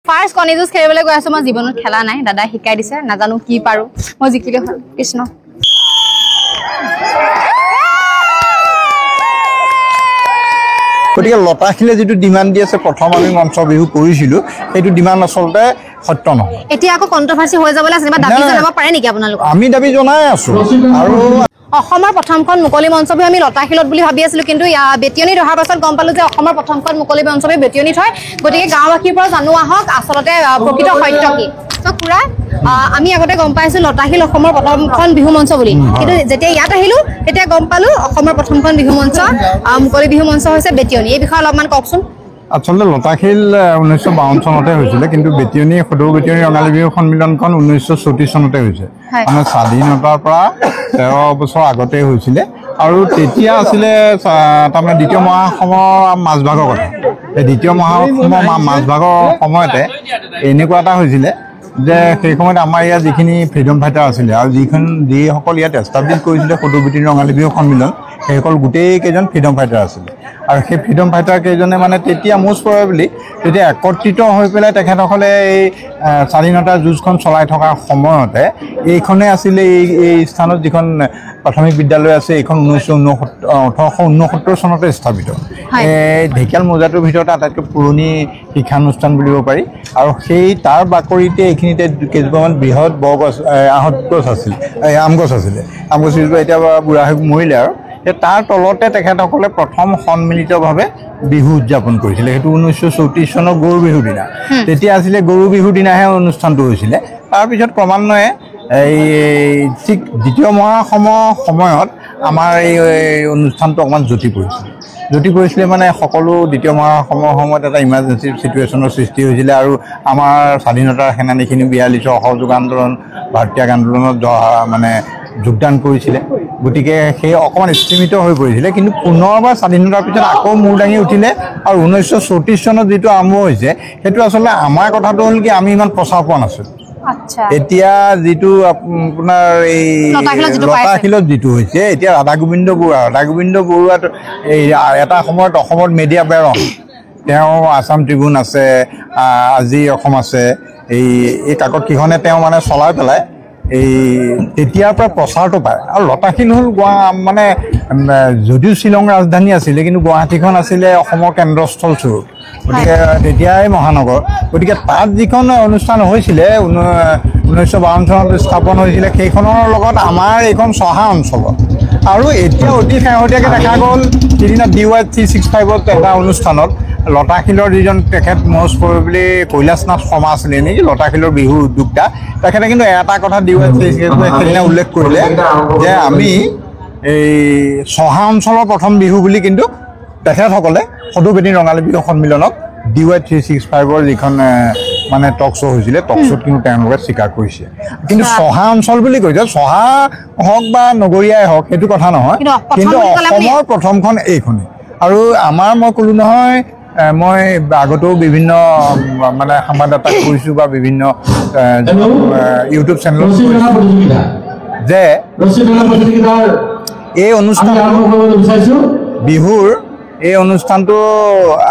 first কণী যুঁজ খেলিবলৈ গৈ আছো মই জীৱনত খেলা নাই দাদা শিকাই দিছে নাজানো কি পাৰো মই জিকিলে হ'ল কৃষ্ণ গতিকে লতাশিলে যিটো ডিমাণ্ড দি আছে প্ৰথম আমি মঞ্চ বিহু কৰিছিলো সেইটো ডিমাণ্ড আচলতে সত্য নহয় এতিয়া আকৌ কন্ট্ৰভাৰ্সি হৈ যাবলৈ আছে দাবী জনাব পাৰে নেকি আপোনালোক আমি দাবী জনাই আছো আৰু অসমৰ প্ৰথমখন মুকলি মঞ্চ বিহু আমি লতাশিলত বুলি ভাবি আছিলো কিন্তু বেটিয়নিত অহাৰ পাছত গম পালো যে অসমৰ প্ৰথমখন মুকলি মঞ্চ বিহু বেটিয়নিত হয় গতিকে গাঁওবাসীৰ পৰা জানোৱা হওক আচলতে প্ৰকৃত সত্য কি তো খুৰা আমি আগতে গম পাইছো লতাশিল অসমৰ প্ৰথমখন বিহু মঞ্চ বুলি কিন্তু যেতিয়া ইয়াত আহিলো তেতিয়া গম পালো অসমৰ প্ৰথমখন বিহু মঞ্চ মুকলি বিহু মঞ্চ হৈছে বেটিয়নি এই বিষয়ে অলপমান কওকচোন আচলতে লতাশিল 1952 চনতে হৈছিলে কিন্তু বেটিয়নি সদৌ বেটিয়নি ৰঙালী বিহু সন্মিলনখন 1934 চনতে হৈছে মানে স্বাধীনতাৰ পৰা 13 বছৰ আগতে হৈছিলে আৰু তেতিয়া আছিলে তাৰমানে দ্বিতীয় মহাসমৰ মাজভাগৰ কথা এই দ্বিতীয় মহাসমৰ মাজভাগৰ সময়তে এনেকুৱা এটা হৈছিলে যে সেই সময়ত আমাৰ ইয়াত যিখিনি ফ্ৰীডম ফাইটাৰ আছিলে আৰু যিসকল ইয়াত এষ্টাব্লিছ কৰিছিলে সদৌ বেটিয়নি ৰঙালী বিহু সন্মিলন সেইসকল গোটেইকেইজন ফ্ৰীডম ফাইটাৰ আছিলে আৰু সেই ফ্ৰীডম ফাইটাৰ কেইজনে মানে তেতিয়া মোষ্ট প্ৰবেবলি তেতিয়া একত্ৰিত হৈ পেলাই তেখেতসকলে এই স্বাধীনতাৰ যুঁজখন চলাই থকাৰ সময়তে এইখনে আছিলে এই স্থানত যিখন প্ৰাথমিক বিদ্যালয় আছে এইখন 1869 চনতে স্থাপিত এই ঢেকিয়াল মৌজাটোৰ ভিতৰতে আটাইতকৈ পুৰণি শিক্ষানুষ্ঠান বুলিব পাৰি আৰু সেই তাৰ বাকৰিতে এইখিনিতে কেইজোপামান বৃহৎ বৰগছ আহঁত গছ আছিলে আম গছ আছিলে আম গছজোপা এতিয়া বুঢ়া হৈ মৰিলে আৰু তাৰ তলতে তেখেতসকলে প্ৰথম সন্মিলিতভাৱে বিহু উদযাপন কৰিছিলে সেইটো 1934 চনৰ গৰু বিহুৰ দিনা তেতিয়া আছিলে গৰু বিহুৰ দিনাহে অনুষ্ঠানটো হৈছিলে তাৰপিছত ক্ৰমান্বয়ে এই ঠিক দ্বিতীয় মহাসমৰ সময়ত আমাৰ এই অনুষ্ঠানটো অকণমান জটি পৰিছিলে মানে সকলো দ্বিতীয় মহাসমৰ সময়ত এটা ইমাৰ্জেঞ্চি চিটুৱেশ্যনৰ সৃষ্টি হৈছিলে আৰু আমাৰ স্বাধীনতাৰ সেনানীখিনি 42 অসহযোগ আন্দোলন ভাৰতীয় আন্দোলনত মানে যোগদান কৰিছিলে গতিকে সেই অকণমান স্থিমিত হৈ পৰিছিলে কিন্তু পুনৰবাৰ স্বাধীনতাৰ পিছত আকৌ মূৰ দাঙি উঠিলে আৰু 1934 চনত যিটো আৰম্ভ হৈছে সেইটো আচলতে আমাৰ কথাটো হ'ল কি আমি ইমান প্ৰচাৰ পোৱা নাছিলোঁ এতিয়া যিটো আপোনাৰ এই লতাশিলত যিটো হৈছে এতিয়া ৰাধা গোবিন্দ বৰুৱাত এই এটা সময়ত অসমত মেডিয়া বেৰণ তেওঁ আছাম ট্ৰিবিউন আছে আজি অসম আছে এই কাকতকেইখনে তেওঁ মানে চলাই পেলাই এই তেতিয়াৰ পৰা প্ৰচাৰটো পায় আৰু লতাশিল হ'ল মানে যদিও শ্বিলং ৰাজধানী আছিলে কিন্তু গুৱাহাটীখন আছিলে অসমৰ কেন্দ্ৰস্থল স্বৰূপ গতিকে তেতিয়াই মহানগৰ গতিকে তাত যিখন অনুষ্ঠান হৈছিলে 1952 চনত স্থাপন হৈছিলে সেইখনৰ লগত আমাৰ এইখন চহা অঞ্চলত আৰু এতিয়া অতি শেহতীয়াকৈ দেখা গ'ল সিদিনা DY 365ত এটা অনুষ্ঠানত লতাশিলৰ যিজন তেখেত মষ্ট প্ৰবেবলি কৈলাশনাথ শৰ্মা আছিলে নেকি লতাশিলৰ বিহুৰ উদ্যোক্তা তেখেতে কিন্তু এটা কথা DY 365 সেইদিনা উল্লেখ কৰিলে যে আমি এই চহা অঞ্চলৰ প্ৰথম বিহু বুলি কিন্তু তেখেতসকলে সদৌ বেটিয়নি ৰঙালী বিহু সন্মিলনত DY 365ৰ যিখন মানে টক শ্ব' হৈছিলে টক শ্ব'ত কিন্তু তেওঁলোকে স্বীকাৰ কৰিছে কিন্তু চহা অঞ্চল বুলি কৈছে চহা হওক বা নগৰীয়াই হওক সেইটো কথা নহয় কিন্তু অসমৰ প্ৰথমখন এইখনেই আৰু আমাৰ মই ক'লো নহয় মই আগতেও বিভিন্ন মানে সংবাদদাতাক কৈছোঁ বা বিভিন্ন ইউটিউব চেনেলত যে এই অনুষ্ঠান বিহুৰ এই অনুষ্ঠানটো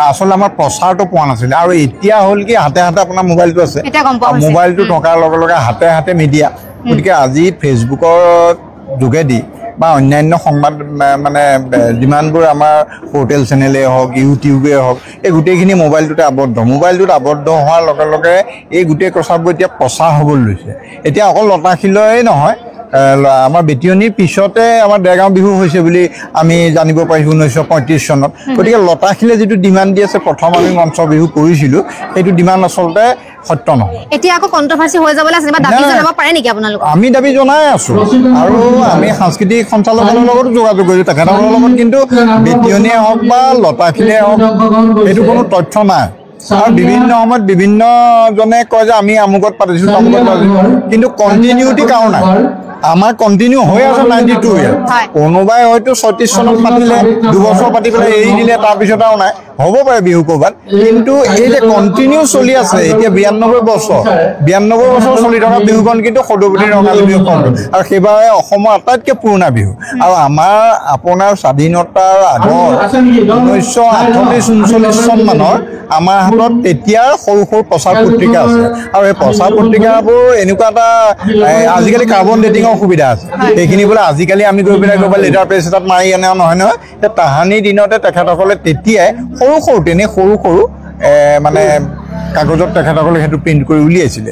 আচলতে আমাৰ প্ৰচাৰটো পোৱা নাছিলে আৰু এতিয়া হ'ল কি হাতে হাতে আপোনাৰ মোবাইলটো আছে মোবাইলটো থকাৰ লগে লগে হাতে হাতে মিডিয়া গতিকে আজি ফেচবুকৰ যোগেদি বা অন্যান্য সংবাদ মানে যিমানবোৰ আমাৰ পৰ্টেল চেনেলেই হওক ইউটিউবেই হওক এই গোটেইখিনি মোবাইলটোত আবদ্ধ হোৱাৰ লগে লগে এই গোটেই কথাবোৰ এতিয়া প্ৰচাৰ হ'বলৈ লৈছে এতিয়া অকল লতাশিলই নহয় আমাৰ বেটিয়নিৰ পিছতে আমাৰ দেৰগাঁও বিহু হৈছে বুলি আমি জানিব পাৰিছোঁ 1935 চনত গতিকে লতাশিলে যিটো ডিমাণ্ড দি আছে প্ৰথম আমি মঞ্চ বিহু কৰিছিলোঁ সেইটো ডিমাণ্ড আচলতে সত্য নহয় এতিয়া আকৌ কন্ট্ৰভাৰ্সি হৈ যাবলৈ আছে দাবী জনাব পাৰে নেকি আপোনালোক আমি দাবী জনাই আছোঁ আৰু আমি সাংস্কৃতিক সঞ্চালকালয়ৰ লগতো যোগাযোগ কৰিছোঁ তেখেতসকলৰ লগত কিন্তু বেটিয়নিয়ে হওক বা লতাশিলে হওক এইটো কোনো তথ্য নাই আৰু বিভিন্ন সময়ত বিভিন্নজনে কয় যে আমি আমুকত পাতিছোঁ তামুকত পাতিছোঁ কিন্তু কণ্টিনিউটি কাৰণ নাই আমাৰ কণ্টিনিউ হৈ আছে 92 ইয়াত কোনোবাই হয়তো 36 চনত পাতিলে 2 বছৰ পাতি পেলাই এৰি দিলে তাৰপিছত আৰু নাই হ'ব পাৰে বিহু ক'ৰবাত কিন্তু এই যে কণ্টিনিউ চলি আছে এতিয়া 92 বছৰ চলি থকা বিহুখন কিন্তু সদুবতী ৰঙালী বিহু আৰু সেইবাৰে অসমৰ আটাইতকৈ পুৰণা বিহু আৰু আমাৰ আপোনাৰ স্বাধীনতাৰ আগৰ 1948-39 চন মানৰ আমাৰ হাতত তেতিয়াৰ সৰু সৰু প্ৰচাৰ পত্ৰিকা আছে আৰু এই প্ৰচাৰ পত্ৰিকাবোৰ এনেকুৱা এটা আজিকালি কাৰ্বন ডেটিঙৰ সুবিধা আছে সেইখিনি বোলে আজিকালি আমি গৈ পেলাই ক'ৰবাত লেটাৰ পেজ এটাত মাৰি আনে নহয় তাহানিৰ দিনতে তেখেতসকলে তেতিয়াই সৰু মানে কাগজত তেখেতসকলে সেইটো প্ৰিণ্ট কৰি উলিয়াইছিলে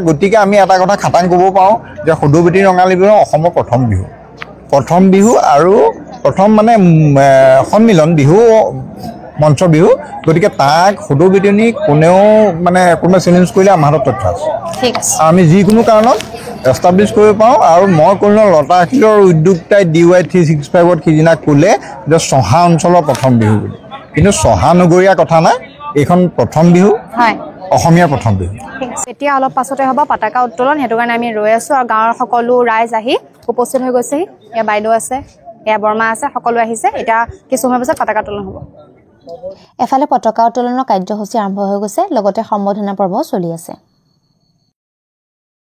গতিকে আমি এটা কথা খাটাং ক'ব পাৰোঁ যে সদুবতী ৰঙালী বিহু অসমৰ প্ৰথম বিহু আৰু প্ৰথম মানে সন্মিলন বিহু মঞ্চ বিহু গতিকে তাক সদুবতী কোনেও মানে কোনোবাই চেলেঞ্জ কৰিলে আমাৰ হাতত তথ্য আছে আমি যিকোনো কাৰণত এষ্টাব্লিছ কৰিব পাৰোঁ আৰু মই ক'লো লতাশিলৰ উদ্যোক্তাই DY 365ত সিদিনা ক'লে যে চহা অঞ্চলৰ প্ৰথম বিহু বুলি কিন্তু চহা নগৰীয়া কথা নাই এইখন প্ৰথম বিহু অসমীয়াৰ প্ৰথম বিহু এতিয়া অলপ পাছতে হ'ব পতাকা উত্তোলন সেইটো কাৰণে আমি ৰৈ আছোঁ আৰু গাঁৱৰ সকলো ৰাইজ আহি উপস্থিত হৈ গৈছেহি এয়া বাইদেউ আছে এয়া বৰ্মা আছে সকলো আহিছে এতিয়া কিছু সময়ৰ পিছত পতাকা উত্তোলন হ'ব এফালে পতাকা উত্তোলনৰ কাৰ্যসূচী আৰম্ভ হৈ গৈছে লগতে সম্বোধনা পৰ্ব চলি আছে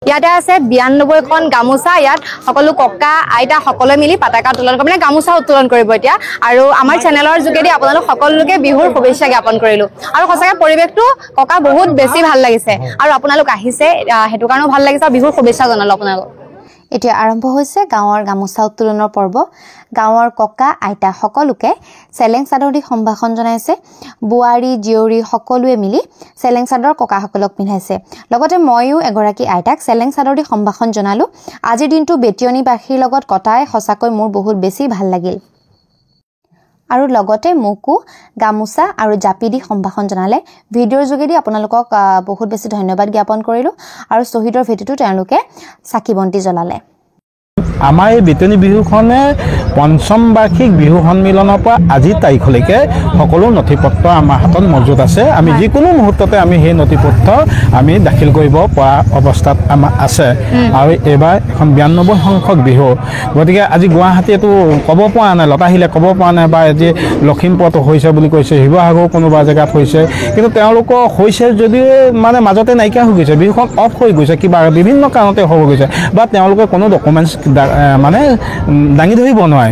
ইয়াতে আছে 92খন গামোচা ইয়াত সকলো ককা আইতা সকলোৱে মিলি পতাকা উত্তোলন কৰিব মানে গামোচা উত্তোলন কৰিব এতিয়া আৰু আমাৰ চেনেলৰ যোগেদি আপোনালোক সকলোকে বিহুৰ শুভেচ্ছা জ্ঞাপন কৰিলোঁ আৰু সঁচাকৈ পৰিৱেশটো ককা বহুত বেছি ভাল লাগিছে আৰু আপোনালোক আহিছে সেইটো কাৰণেও ভাল লাগিছে আৰু বিহুৰ শুভেচ্ছা জনালোঁ আপোনালোক এতিয়া আৰম্ভ হৈছে গাঁৱৰ গামোচা উত্তোলনৰ পৰ্ব গাঁৱৰ ককা আইতা সকলোকে চেলেং চাদৰ দি সম্ভাষণ জনাইছে বুৱাৰী জীয়ৰী সকলোৱে মিলি চেলেং চাদৰ ককাসকলক পিন্ধাইছে লগতে ময়ো এগৰাকী আইতাক চেলেং চাদৰ দি সম্ভাষণ জনালোঁ আজিৰ দিনটো বেটিয়নীবাসীৰ লগত কটাই সঁচাকৈ মোৰ বহুত বেছি ভাল লাগিল আৰু লগতে মোকো গামোচা আৰু জাপি দি সম্ভাষণ জনালে ভিডিঅ'ৰ যোগেদি আপোনালোকক বহুত বেছি ধন্যবাদ জ্ঞাপন কৰিলোঁ আৰু শ্বহীদৰ ভেটিটো তেওঁলোকে চাকি বন্তি জ্বলালে আমাৰ এই বেতনী বিহুখনে পঞ্চম বাৰ্ষিক বিহু সন্মিলনৰ পৰা আজিৰ তাৰিখলৈকে সকলো নথিপত্ৰ আমাৰ হাতত মজুত আছে আমি যিকোনো মুহূৰ্ততে আমি সেই নথিপত্ৰ আমি দাখিল কৰিব পৰা অৱস্থাত আমাৰ আছে আৰু এইবাৰ এখন 92 সংখ্যক বিহু গতিকে আজি গুৱাহাটীতো ক'ব পৰা নাই লতাশিলে ক'ব পৰা নাই বা আজি লখিমপুৰতো হৈছে বুলি কৈছে শিৱসাগৰ কোনোবা জেগাত হৈছে কিন্তু তেওঁলোকৰ হৈছে যদিও মানে মাজতে নাইকিয়া হৈ গৈছে বিহুখন অফ হৈ গৈছে কিবা বিভিন্ন কাৰণতে হৈ গৈছে বা তেওঁলোকে কোনো ডকুমেণ্টছ মানে দাঙি ধৰিব নোৱাৰে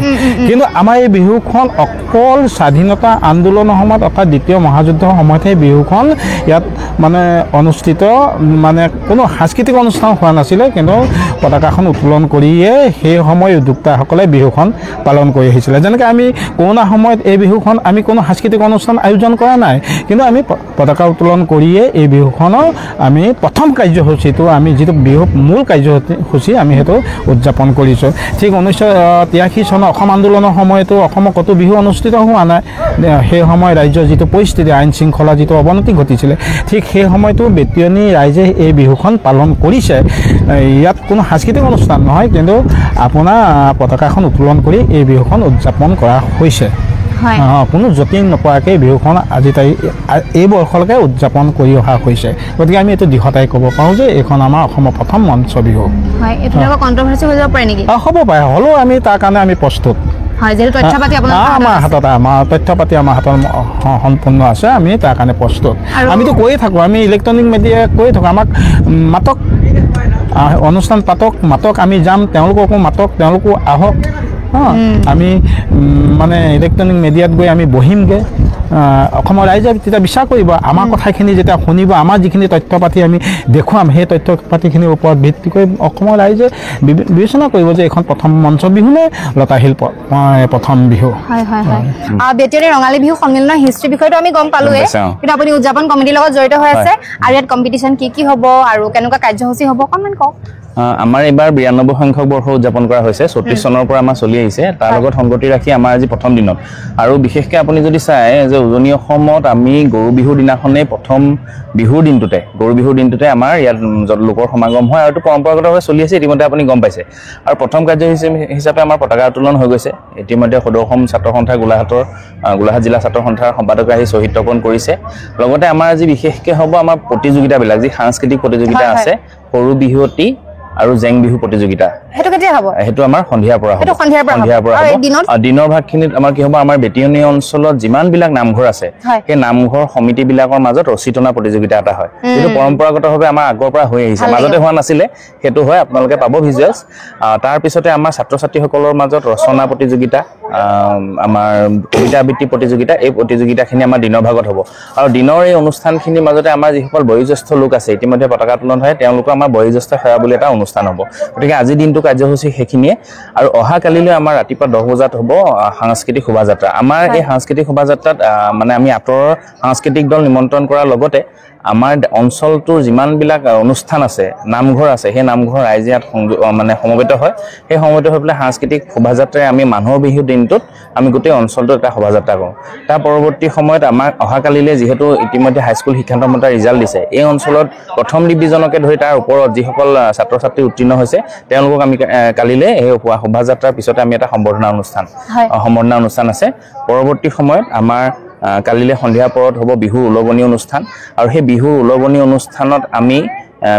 কিন্তু আমাৰ এই বিহুখন অকল স্বাধীনতা আন্দোলনৰ সময়ত অৰ্থাৎ দ্বিতীয় মহাযুদ্ধৰ সময়তে বিহুখন ইয়াত মানে অনুষ্ঠিত মানে কোনো সাংস্কৃতিক অনুষ্ঠান হোৱা নাছিলে কিন্তু পতাকাখন উত্তোলন কৰিয়ে সেই সময় উদ্যোক্তাসকলে বিহুখন পালন কৰি আহিছিলে যেনেকৈ আমি কৰোণা সময়ত এই বিহুখন আমি কোনো সাংস্কৃতিক অনুষ্ঠান আয়োজন কৰা নাই কিন্তু আমি পতাকা উত্তোলন কৰিয়ে এই বিহুখনৰ আমি প্ৰথম কাৰ্যসূচীটো আমি যিটো বিহু মূল কাৰ্যসূচী আমি সেইটো উদযাপন কৰিছোঁ ঠিক 1983 চনৰ অসম আন্দোলনৰ সময়তো অসমত কতো বিহু অনুষ্ঠিত হোৱা নাই সেই সময় ৰাজ্যৰ যিটো পৰিস্থিতি আইন শৃংখলা যিটো অৱনতি ঘটিছিলে ঠিক সেই সময়তো বেটিয়নী ৰাইজে এই বিহুখন পালন কৰিছে ইয়াত কোনো সাংস্কৃতিক অনুষ্ঠান নহয় কিন্তু আপোনাৰ পতাকাখন উত্তোলন কৰি এই বিহুখন উদযাপন কৰা হৈছে কোনো যতীন নপৰাকৈ বিহুখন আজি এই বৰ্ষলৈকে উদযাপন কৰি অহা হৈছে গতিকে আমি এইটো দিশতাই ক'ব পাৰোঁ যে এইখন আমাৰ অসমৰ প্ৰথম মঞ্চ বিহু হ'ব পাৰে হ'লেও আমি তাৰ কাৰণে আমি প্ৰস্তুত আমাৰ হাতত তথ্য পাতি আমাৰ হাতত সম্পূৰ্ণ আছে আমি তাৰ কাৰণে প্ৰস্তুত আমিতো কৈয়ে থাকোঁ আমি ইলেক্ট্ৰনিক মিডিয়াই কৈয়ে থাকোঁ আমাক মাতক অনুষ্ঠান মাতক আমি যাম তেওঁলোককো মাতক তেওঁলোকো আহক আমি মানে ইলেক্ট্ৰনিক মিডিয়াত গৈ আমি বহিমগৈ অসমৰ ৰাইজে তেতিয়া বিশ্বাস কৰিব আমাৰ কথাখিনি যেতিয়া শুনিব আমাৰ যিখিনি তথ্য পাতি আমি দেখুৱাম সেই তথ্য পাতিখিনিৰ ওপৰত ভিত্তি কৰি অসমৰ ৰাইজে বিবেচনা কৰিব যে এইখন প্ৰথম মঞ্চ বিহু নে লতাশিল প্ৰথম বিহু বেটিয়নী ৰঙালী বিহু সন্মিলনৰ হিষ্ট্ৰী বিষয়টো আমি গম পালোঁৱে কিন্তু আপুনি উদযাপন কমিটিৰ লগত জড়িত হৈ আছে আৰু ইয়াত কম্পিটিশ্যন কি হ'ব আৰু কেনেকুৱা কাৰ্যসূচী হ'ব অকণমান কওক আমাৰ এইবাৰ 92 সংখ্যক বৰ্ষ উদযাপন কৰা হৈছে 34 চনৰ পৰা আমাৰ চলি আহিছে তাৰ লগত সংগতি ৰাখি আমাৰ আজি প্ৰথম দিনত আৰু বিশেষকৈ আপুনি যদি চাই যে উজনি অসমত আমি গৰু বিহুৰ দিনাখনেই প্ৰথম বিহুৰ দিনটোতে আমাৰ ইয়াত লোকৰ সমাগম হয় আৰু এইটো পৰম্পৰাগতভাৱে চলি আছে ইতিমধ্যে আপুনি গম পাইছে আৰু প্ৰথম কাৰ্যসূচী হিচাপে আমাৰ পতাকা উত্তোলন হৈ গৈছে ইতিমধ্যে সদৌ অসম ছাত্ৰ সন্থা গোলাঘাট জিলা ছাত্ৰ সন্থাৰ সম্পাদকে আহি শ্বহীদ তৰ্পণ কৰিছে লগতে আমাৰ আজি বিশেষকৈ হ'ব আমাৰ প্ৰতিযোগিতাবিলাক যি সাংস্কৃতিক প্ৰতিযোগিতা আছে সৰু বিহুৱতী আৰু জেং বিহু প্ৰতিযোগিতা হেতু কেতিয়া হ'ব হেতু আমাৰ সন্ধিয়াৰ পৰা হ'ব হেতু সন্ধিয়াৰ পৰা হ'ব দিনৰ ভাগখিনিত আমাৰ কি হ'ব আমাৰ বেটিয়নি অঞ্চলত যিমান বিলাক নামঘৰ আছে সেই নামঘৰ সমিতি বিলাকৰ মাজত ৰচিতনা প্ৰতিযোগিতা এটা হয় কিন্তু পৰম্পৰাগতভাৱে আমাৰ আগৰ পৰা হৈ আহিছে মাজতে হোৱা নাছিলে হেতু হয় আপোনালোকে পাব ভিজুৱেলছ তাৰ পিছতে আমাৰ ছাত্ৰ ছাত্ৰীসকলৰ মাজত ৰচনা প্ৰতিযোগিতা আমাৰ কবিতা আবৃত্তি প্ৰতিযোগিতা এই প্ৰতিযোগিতাখিনি আমাৰ দিনৰ ভাগত হ'ব আৰু দিনৰ এই অনুষ্ঠানখিনিৰ মাজতে আমাৰ যিসকল বয়োজ্যেষ্ঠ লোক আছে ইতিমধ্যে পতাকা উত্তোলন হয় তেওঁলোকৰ আমাৰ বয়োজ্যেষ্ঠ সেৱা বুলি এটা অনুষ্ঠান হ'ব গতিকে আজি দিনটো কাৰ্যসূচী সেইখিনিয়ে আৰু অহা কালিলৈ আমাৰ ৰাতিপুৱা 10 বজাত হ'ব সাংস্কৃতিক শোভাযাত্ৰা আমাৰ এই সাংস্কৃতিক শোভাযাত্ৰাত মানে আমি আঁতৰৰ সাংস্কৃতিক দল নিমন্ত্ৰণ কৰাৰ লগতে আমাৰ অঞ্চলটোৰ যিমানবিলাক অনুষ্ঠান আছে নামঘৰ আছে সেই নামঘৰ ৰাইজে ইয়াত মানে সমবেত হয় সেই সমবেত হৈ পেলাই সাংস্কৃতিক শোভাযাত্ৰাৰে আমি মানুহৰ বিহু দিনটোত আমি গোটেই অঞ্চলটোত এটা শোভাযাত্ৰা কৰোঁ তাৰ পৰৱৰ্তী সময়ত আমাৰ অহাকালিলৈ যিহেতু ইতিমধ্যে হাইস্কুল শিক্ষান্তমতাৰ ৰিজাল্ট দিছে এই অঞ্চলত প্ৰথম ডিভিজনকে ধৰি তাৰ ওপৰত যিসকল ছাত্ৰ ছাত্ৰী উত্তীৰ্ণ হৈছে তেওঁলোকক আমি কালিলৈ এই শোভাযাত্ৰাৰ পিছতে আমি এটা সম্বৰ্ধনা অনুষ্ঠান আছে পৰৱৰ্তী সময়ত আমাৰ কালিলৈ সন্ধিয়াৰ পৰত হ'ব বিহুৰ উলবনি অনুষ্ঠান আৰু সেই বিহুৰ উলবনি অনুষ্ঠানত আমি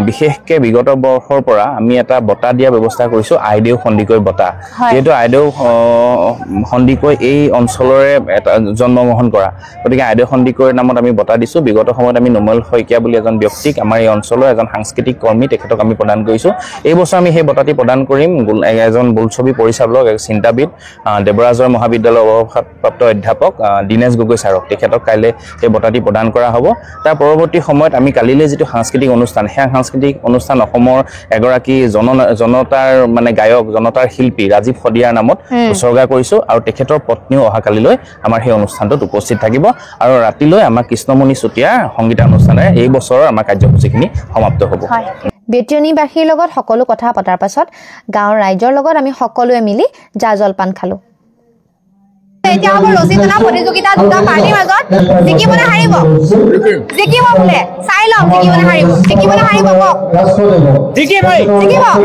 বিশেষকৈ বিগত বৰ্ষৰ পৰা আমি এটা বঁটা দিয়া ব্যৱস্থা কৰিছোঁ আইদেউ সন্দিকৈ বঁটা যিহেতু আইদেউ সন্দিকৈ এই অঞ্চলৰে এটা জন্মগ্ৰহণ কৰা গতিকে আইদেউ সন্দিকৈৰ নামত আমি বঁটা দিছোঁ বিগত সময়ত আমি নোমল শইকীয়া বুলি এজন ব্যক্তিক আমাৰ এই অঞ্চলৰ এজন সাংস্কৃতিক কৰ্মী তেখেতক আমি প্ৰদান কৰিছোঁ এই বছৰ আমি সেই বঁটাটি প্ৰদান কৰিম এজন বোলছবি পৰিচালক এক চিন্তাবিদ দেৱৰাজৰ মহাবিদ্যালয়ৰ অৱসৰপ্ৰাপ্ত অধ্যাপক দীনেশ গগৈ ছাৰক তেখেতক কাইলৈ সেই বঁটাটি প্ৰদান কৰা হ'ব তাৰ পৰৱৰ্তী সময়ত আমি কালিলৈ যিটো সাংস্কৃতিক অনুষ্ঠান সেই সাংস্কৃতিক অনুষ্ঠান অসমৰ এগৰাকী জনতাৰ মানে গায়ক জনতাৰ শিল্পী ৰাজীৱ শদিয়াৰ নামত উৎসৰ্গা কৰিছোঁ আৰু তেখেতৰ পত্নীও অহাকালিলৈ আমাৰ সেই অনুষ্ঠানটোত উপস্থিত থাকিব আৰু ৰাতিলৈ আমাৰ কৃষ্ণমণি চুতীয়াৰ সংগীতানুষ্ঠানেৰে এই বছৰৰ আমাৰ কাৰ্যসূচীখিনি সমাপ্ত হ'ব বেটিয়নিবাসীৰ লগত সকলো কথা পতাৰ পাছত গাঁৱৰ ৰাইজৰ লগত আমি সকলোৱে মিলি জা জলপান খালোঁ এতিয়া হ'ব ৰচিতনা প্ৰতিযোগিতা দুটা পাৰ্টিৰ মাজত জিকিবনে হাৰিব জিকিব বোলে চাই লওক জিকিবনে হাৰিব কওক জিকিব একদম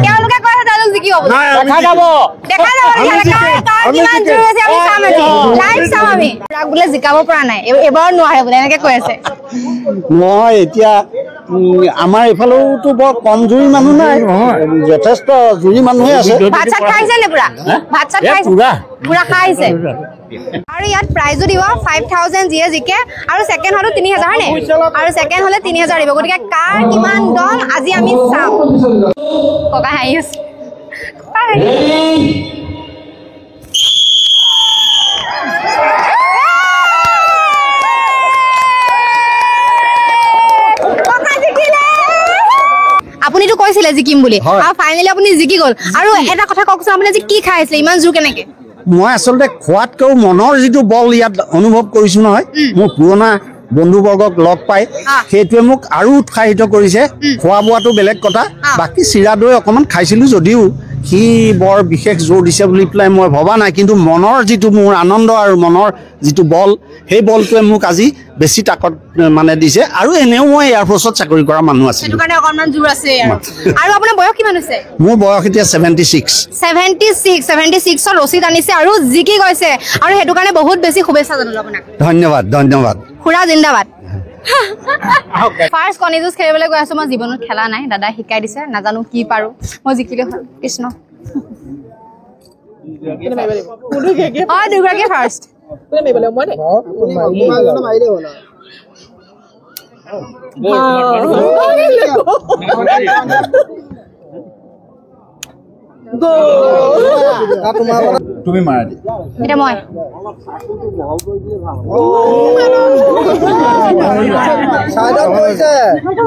তেওঁলোকে কৈছে তেওঁলোক জিকিব দেখা যাব কিমান জোৰ আছে আমি চাম লাইভ চাম আমি বোলে জিকাব পৰা নাই এবাৰো নোৱাৰে বোলে এনেকে কৈ আছে নহয় এতিয়া আমাৰ এইফালেওতো বৰ কম জুৰি মানুহ নাই যথেষ্ট জুৰি মানুহে আছে ভাত চাত খাইছে নে পুৰা ভাত চাত খাইছে পুৰা খাইছে আৰু ইয়াত প্ৰাইজো দিব 5000 যিয়ে জিকে আৰু ছেকেণ্ড হলো 3000 হয়নে আৰু ছেকেণ্ড হলে 3000 দিব গতিকে কাৰ কিমান দল আজি আমি চাম ককা হাঁহি আছে আপুনিতো কৈছিলে জিকিম বুলি আৰু ফাইনেলি আপুনি জিকি গ'ল আৰু এটা কথা কওকচোন আপুনি আজি কি খাই আছিলে ইমান জোৰ কেনেকে মই আচলতে খোৱাতকৈও মনৰ যিটো বল ইয়াত অনুভৱ কৰিছো নহয় মোৰ পুৰণা বন্ধুবৰ্গক লগ পাই সেইটোৱে মোক আৰু উৎসাহিত কৰিছে খোৱা বোৱাটো বেলেগ কথা বাকী চিৰা দৈ অকণমান খাইছিলো যদিও সি বৰ বিশেষ জোৰ দিছে বুলি পেলাই মই ভবা নাই কিন্তু মনৰ যিটো মোৰ আনন্দ আৰু মনৰ যিটো বল সেই বলটোৱে মোক আজি বেছি তাকত মানে দিছে আৰু এনেও মই এয়াৰফৰ্চত চাকৰি কৰা মানুহ আছিলোঁ সেইটো কাৰণে অকণমান জোৰ আছে আৰু আপোনাৰ বয়স কিমান হৈছে মোৰ বয়স এতিয়া 76 ৰ ৰচিদ আনিছে আৰু জিকি গৈছে আৰু সেইটো কাৰণে বহুত বেছি শুভেচ্ছা জনালোঁ আপোনাক ধন্যবাদ খুৰা জিন্দাবাদ ফাৰ্ষ্ট কণী যুঁজ খেলিবলৈ গৈ আছো মই জীৱনত খেলা নাই দাদাই শিকাই দিছে নাজানো কি পাৰো মই জিকিলে হ'ল কৃষ্ণ দুগৰাকী ফাৰ্ষ্ট তুমি মাৰা দি এটা মই চাইডত গৈছে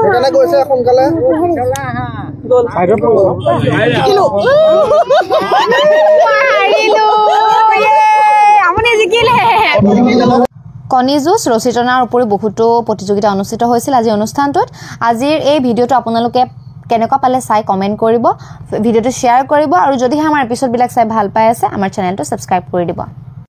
এখানে গৈছে সোনকালে আপুনি জিকিলে কণী যুঁজ ৰচিতনাৰ উপৰি বহুতো প্ৰতিযোগিতা অনুষ্ঠিত হৈছিল আজি অনুষ্ঠানটোত আজিৰ এই ভিডিঅ'টো আপোনালোকে কেনেকুৱা পালে চাই কমেণ্ট কৰিব ভিডিঅ'টো শ্বেয়াৰ কৰিব আৰু যদিহে আমাৰ এপিছ'ডবিলাক চাই ভাল পাই আছে আমাৰ চেনেলটো ছাবস্ক্ৰাইব কৰি দিব